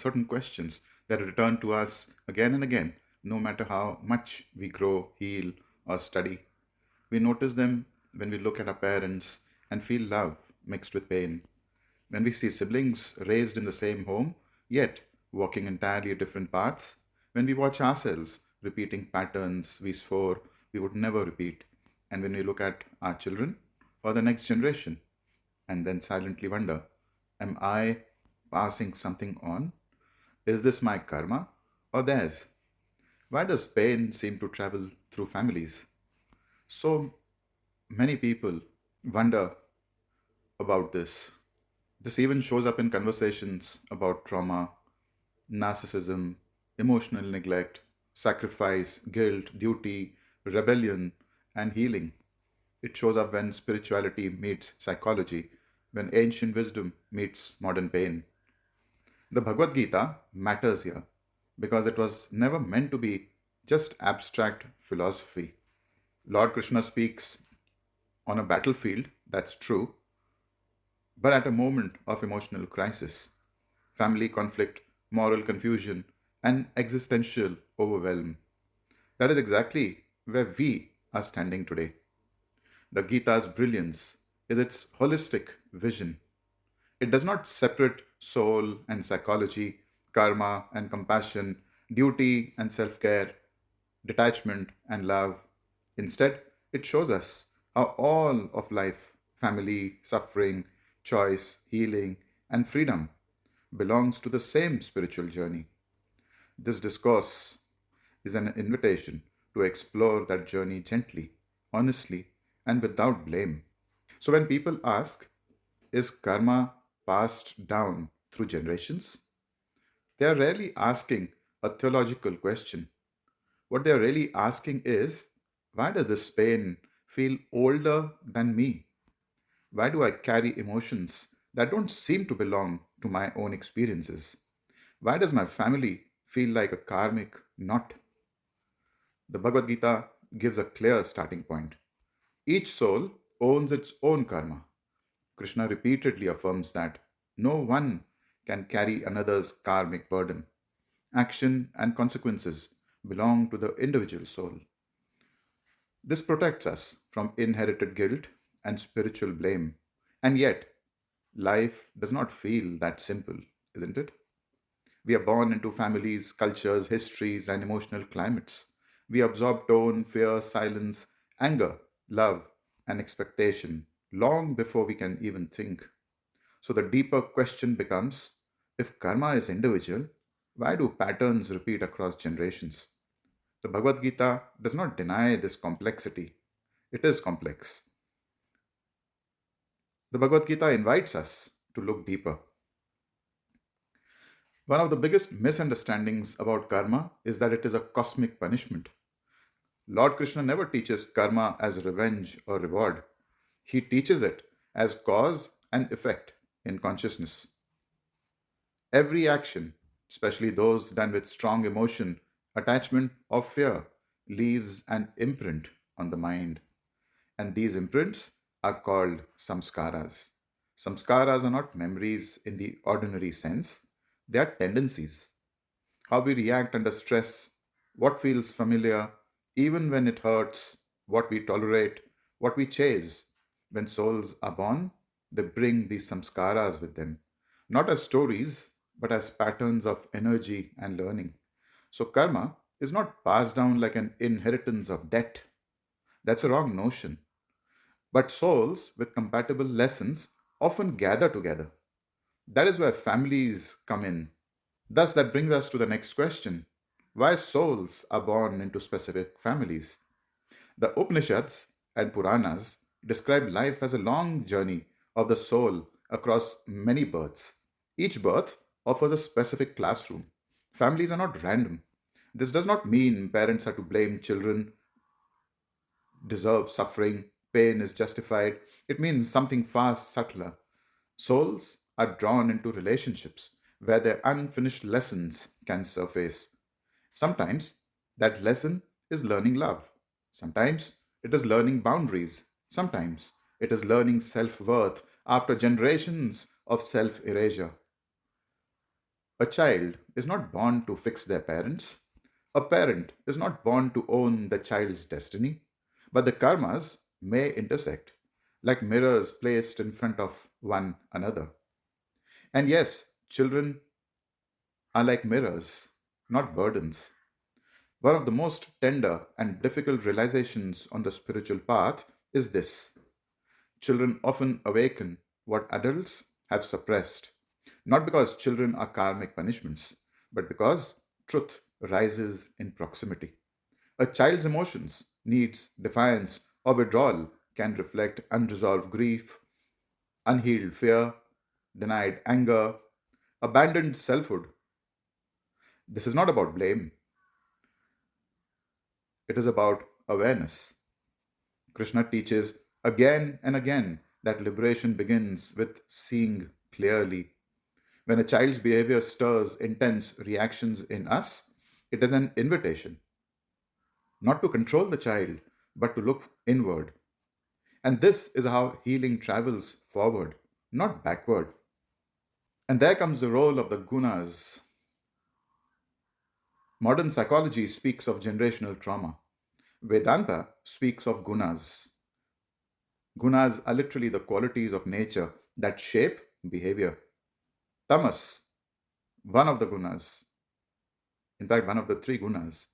certain questions that return to us again and again, no matter how much we grow, heal, or study. We notice them when we look at our parents and feel love mixed with pain. When we see siblings raised in the same home, yet walking entirely different paths. When we watch ourselves repeating patterns we swore we would never repeat. And when we look at our children or the next generation and then silently wonder, am I passing something on? Is this my karma or theirs? Why does pain seem to travel through families? So many people wonder about this. This even shows up in conversations about trauma, narcissism, emotional neglect, sacrifice, guilt, duty, rebellion, and healing. It shows up when spirituality meets psychology, when ancient wisdom meets modern pain. The Bhagavad Gita matters here because it was never meant to be just abstract philosophy. Lord Krishna speaks on a battlefield, that's true, but at a moment of emotional crisis, family conflict, moral confusion, and existential overwhelm. That is exactly where we are standing today. The Gita's brilliance is its holistic vision. It does not separate soul and psychology, karma and compassion, duty and self care, detachment and love. Instead, it shows us how all of life, family, suffering, choice, healing, and freedom belongs to the same spiritual journey. This discourse is an invitation to explore that journey gently, honestly, and without blame. So when people ask, is karma passed down through generations? They are rarely asking a theological question. What they are really asking is, why does this pain feel older than me? Why do I carry emotions that don't seem to belong to my own experiences? Why does my family feel like a karmic knot? The Bhagavad Gita gives a clear starting point. Each soul owns its own karma. Krishna repeatedly affirms that no one can carry another's karmic burden. Action and consequences belong to the individual soul. This protects us from inherited guilt and spiritual blame. And yet, life does not feel that simple, isn't it? We are born into families, cultures, histories, and emotional climates. We absorb tone, fear, silence, anger, love, and expectation long before we can even think. So the deeper question becomes, if karma is individual, why do patterns repeat across generations? The Bhagavad Gita does not deny this complexity. It is complex. The Bhagavad Gita invites us to look deeper. One of the biggest misunderstandings about karma is that it is a cosmic punishment. Lord Krishna never teaches karma as revenge or reward. He teaches it as cause and effect in consciousness. Every action, especially those done with strong emotion, attachment, or fear, leaves an imprint on the mind. And these imprints are called samskaras. Samskaras are not memories in the ordinary sense, they are tendencies. How we react under stress, what feels familiar, even when it hurts, what we tolerate, what we chase. When souls are born, they bring these samskaras with them, not as stories, but as patterns of energy and learning. So, karma is not passed down like an inheritance of debt. That's a wrong notion. But souls with compatible lessons often gather together. That is where families come in. Thus, that brings us to the next question: why souls are born into specific families? The Upanishads and Puranas describe life as a long journey of the soul across many births. Each birth offers a specific classroom. Families are not random. This does not mean parents are to blame children, deserve suffering, pain is justified. It means something far subtler. Souls are drawn into relationships where their unfinished lessons can surface. Sometimes that lesson is learning love. Sometimes it is learning boundaries. Sometimes it is learning self worth after generations of self erasure. A child is not born to fix their parents. A parent is not born to own the child's destiny. But the karmas may intersect, like mirrors placed in front of one another. And yes, children are like mirrors, not burdens. One of the most tender and difficult realizations on the spiritual path is this: children often awaken what adults have suppressed, not because children are karmic punishments, but because truth rises in proximity. A child's emotions, needs, defiance, or withdrawal can reflect unresolved grief, unhealed fear, denied anger, abandoned selfhood. This is not about blame, it is about awareness. Krishna teaches again and again that liberation begins with seeing clearly. When a child's behavior stirs intense reactions in us, it is an invitation not to control the child, but to look inward. And this is how healing travels forward, not backward. And there comes the role of the gunas. Modern psychology speaks of generational trauma. Vedanta speaks of gunas. Gunas are literally the qualities of nature that shape behavior. Tamas, one of the gunas, in fact, one of the three gunas.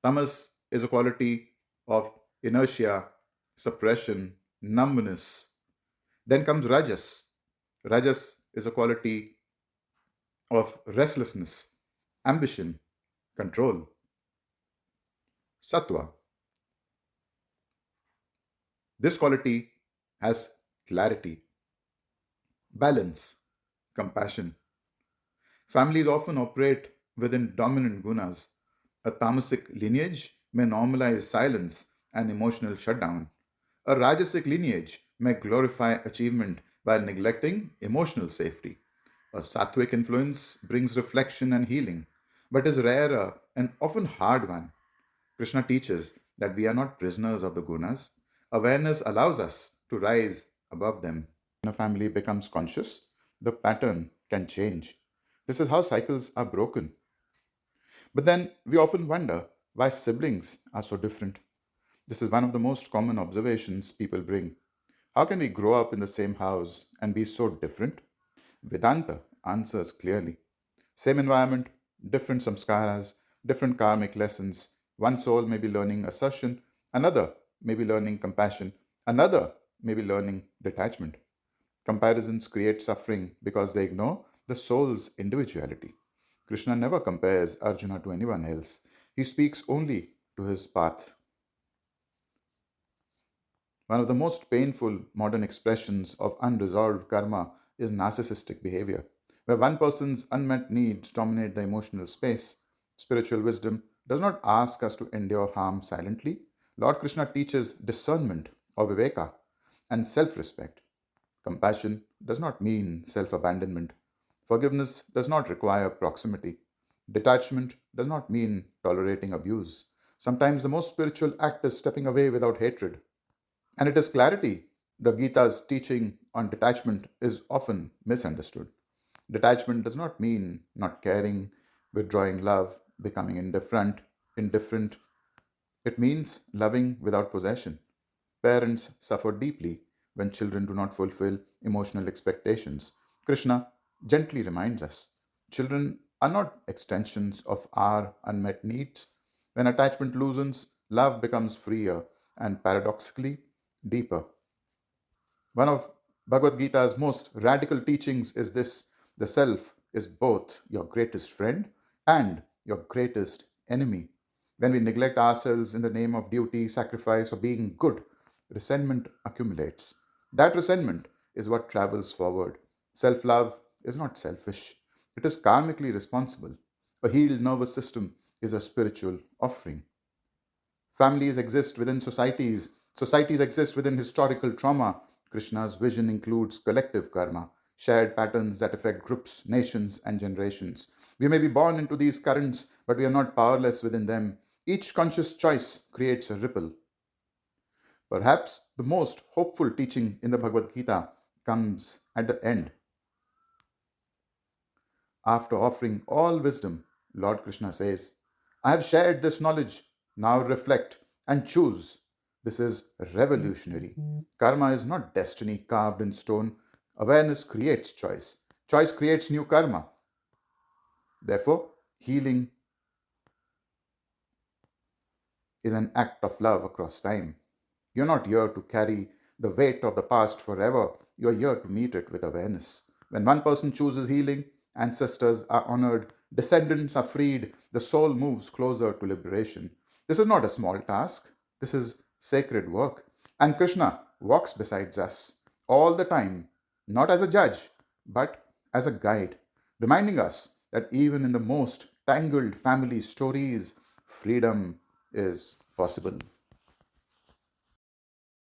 Tamas is a quality of inertia, suppression, numbness. Then comes Rajas. Rajas is a quality of restlessness, ambition, control. Sattva. This quality has clarity, balance, compassion. Families often operate within dominant gunas. A tamasic lineage may normalize silence and emotional shutdown. A rajasic lineage may glorify achievement while neglecting emotional safety. A sattvic influence brings reflection and healing, but is rarer and often hard one. Krishna teaches that we are not prisoners of the gunas. Awareness allows us to rise above them. When a family becomes conscious, the pattern can change. This is how cycles are broken. But then we often wonder why siblings are so different. This is one of the most common observations people bring. How can we grow up in the same house and be so different? Vedanta answers clearly. Same environment, different samskaras, different karmic lessons. One soul may be learning assertion, another may be learning compassion, another may be learning detachment. Comparisons create suffering because they ignore the soul's individuality. Krishna never compares Arjuna to anyone else. He speaks only to his path. One of the most painful modern expressions of unresolved karma is narcissistic behavior, where one person's unmet needs dominate the emotional space. Spiritual wisdom does not ask us to endure harm silently. Lord Krishna teaches discernment or viveka and self respect. Compassion does not mean self abandonment. Forgiveness does not require proximity. Detachment does not mean tolerating abuse. Sometimes the most spiritual act is stepping away without hatred. And it is clarity. The Gita's teaching on detachment is often misunderstood. Detachment does not mean not caring, withdrawing love, becoming indifferent. It means loving without possession. Parents suffer deeply when children do not fulfill emotional expectations. Krishna gently reminds us children are not extensions of our unmet needs. When attachment loosens, love becomes freer and paradoxically deeper. One of Bhagavad Gita's most radical teachings is this: the self is both your greatest friend and your greatest enemy. When we neglect ourselves in the name of duty, sacrifice, or being good, resentment accumulates. That resentment is what travels forward. Self love is not selfish, it is karmically responsible. A healed nervous system is a spiritual offering. Families exist within societies. Societies exist within historical trauma. Krishna's vision includes collective karma, shared patterns that affect groups, nations, and generations. We may be born into these currents, but we are not powerless within them. Each conscious choice creates a ripple. Perhaps the most hopeful teaching in the Bhagavad Gita comes at the end. After offering all wisdom, Lord Krishna says, I have shared this knowledge. Now reflect and choose. This is revolutionary. Karma is not destiny carved in stone. Awareness creates choice. Choice creates new karma. Therefore, healing is an act of love across time. You're not here to carry the weight of the past forever. You're here to meet it with awareness. When one person chooses healing, ancestors are honored, descendants are freed, the soul moves closer to liberation. This is not a small task. This is sacred work. And Krishna walks beside us all the time, not as a judge, but as a guide, reminding us that even in the most tangled family stories, freedom is possible.